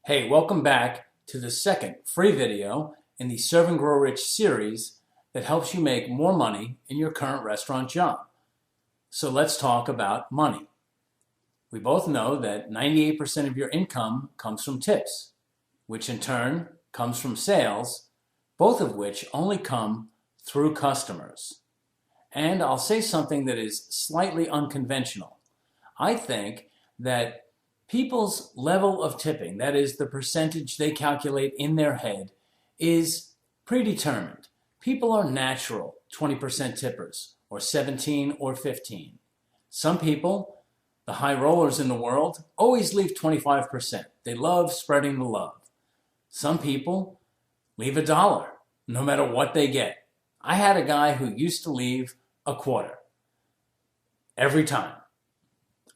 Hey, welcome back to the second free video in the Serve and Grow Rich series that helps you make more money in your current restaurant job. So let's talk about money. We both know that 98% of your income comes from tips, which in turn comes from sales, both of which only come through customers. And I'll say something that is slightly unconventional. I think that people's level of tipping, that is the percentage they calculate in their head, is predetermined. People are natural 20% tippers, or 17 or 15. Some people, the high rollers in the world, always leave 25%. They love spreading the love. Some people leave $1, no matter what they get. I had a guy who used to leave a quarter every time.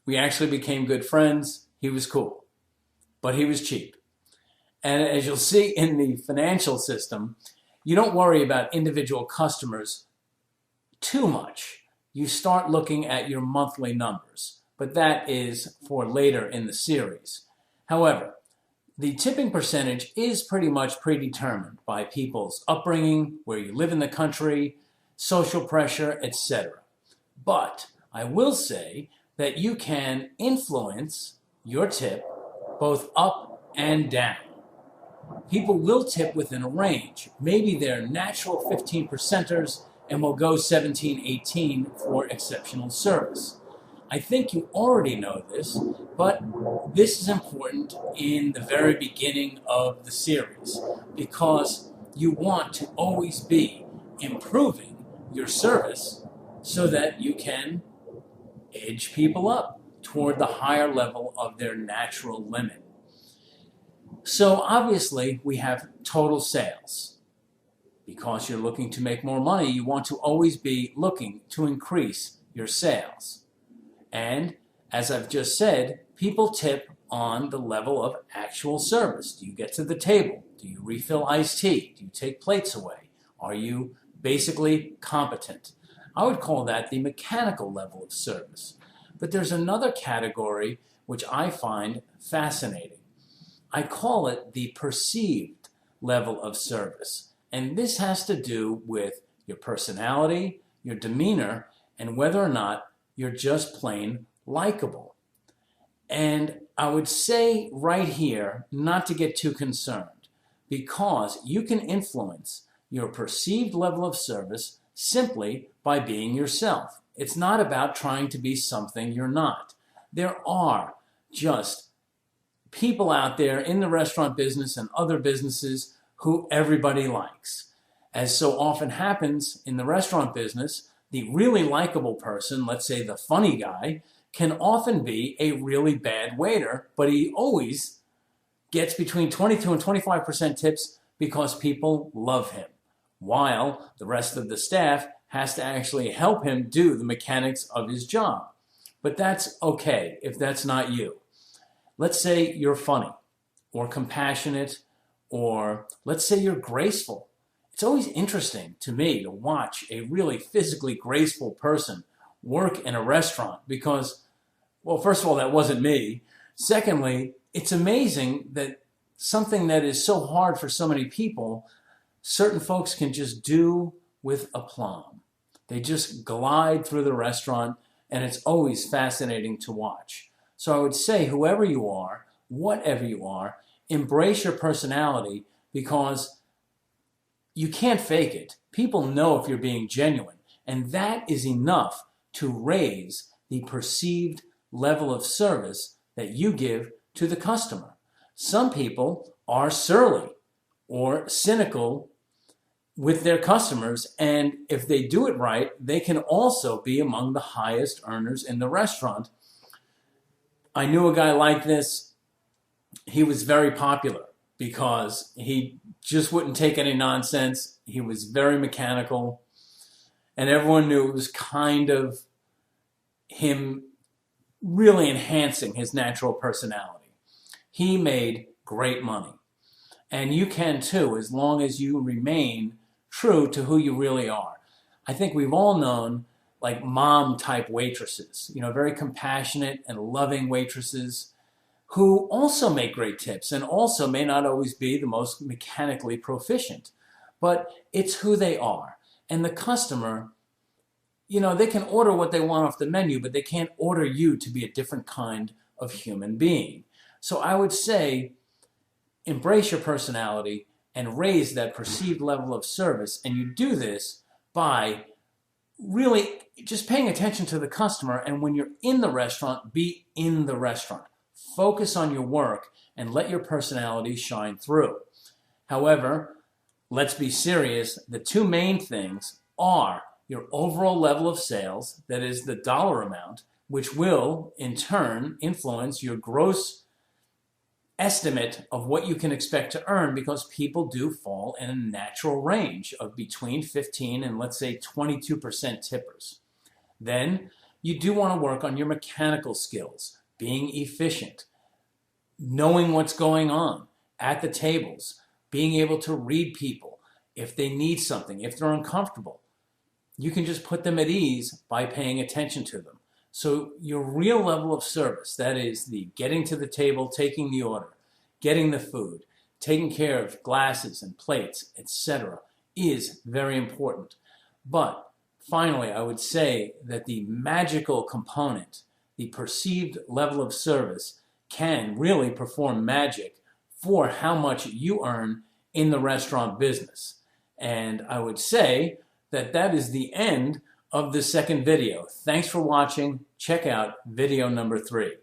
We actually became good friends. He was cool, but he was cheap. And as you'll see in the financial system, you don't worry about individual customers too much. You start looking at your monthly numbers, but that is for later in the series. However, the tipping percentage is pretty much predetermined by people's upbringing, where you live in the country, social pressure, etc. But I will say that you can influence your tip both up and down. People will tip within a range. Maybe they're natural 15 percenters and will go 17, 18 for exceptional service. I think you already know this, but this is important in the very beginning of the series because you want to always be improving your service so that you can edge people up toward the higher level of their natural limit. So obviously we have total sales. Because you're looking to make more money, you want to always be looking to increase your sales. And as I've just said, people tip on the level of actual service. Do you get to the table? Do you refill iced tea? Do you take plates away? Are you basically competent? I would call that the mechanical level of service. But there's another category which I find fascinating. I call it the perceived level of service. And this has to do with your personality, your demeanor, and whether or not you're just plain likable. And I would say right here not to get too concerned because you can influence your perceived level of service simply by being yourself. It's not about trying to be something you're not. There are just people out there in the restaurant business and other businesses who everybody likes. As so often happens in the restaurant business, the really likable person, let's say the funny guy, can often be a really bad waiter, but he always gets between 22 and 25% tips because people love him, while the rest of the staff has to actually help him do the mechanics of his job. But that's okay if that's not you. Let's say you're funny or compassionate, or let's say you're graceful. It's always interesting to me to watch a really physically graceful person work in a restaurant because, well, first of all, that wasn't me. Secondly, it's amazing that something that is so hard for so many people, certain folks can just do with aplomb. They just glide through the restaurant, and it's always fascinating to watch. So I would say whoever you are, whatever you are, embrace your personality because you can't fake it. People know if you're being genuine, and that is enough to raise the perceived level of service that you give to the customer. Some people are surly or cynical with their customers, and if they do it right, they can also be among the highest earners in the restaurant. I knew a guy like this. He was very popular because he just wouldn't take any nonsense. He was very mechanical, and everyone knew it was kind of him really enhancing his natural personality. He made great money, and you can too, as long as you remain true to who you really are. I think we've all known like mom type waitresses, very compassionate and loving waitresses who also make great tips and also may not always be the most mechanically proficient, but it's who they are. And the customer, they can order what they want off the menu, but they can't order you to be a different kind of human being. So I would say embrace your personality and raise that perceived level of service. And you do this by really just paying attention to the customer. And when you're in the restaurant, be in the restaurant. Focus on your work and let your personality shine through. However, let's be serious. The two main things are your overall level of sales, that is the dollar amount, which will in turn influence your gross estimate of what you can expect to earn, because people do fall in a natural range of between 15 and let's say 22% tippers. Then you do want to work on your mechanical skills, being efficient, knowing what's going on at the tables, being able to read people if they need something, if they're uncomfortable. You can just put them at ease by paying attention to them. So your real level of service, that is the getting to the table, taking the order, getting the food, taking care of glasses and plates, etc., is very important. But finally, I would say that the magical component, the perceived level of service, can really perform magic for how much you earn in the restaurant business. And I would say that that is the end of the second video. Thanks for watching. Check out video number 3.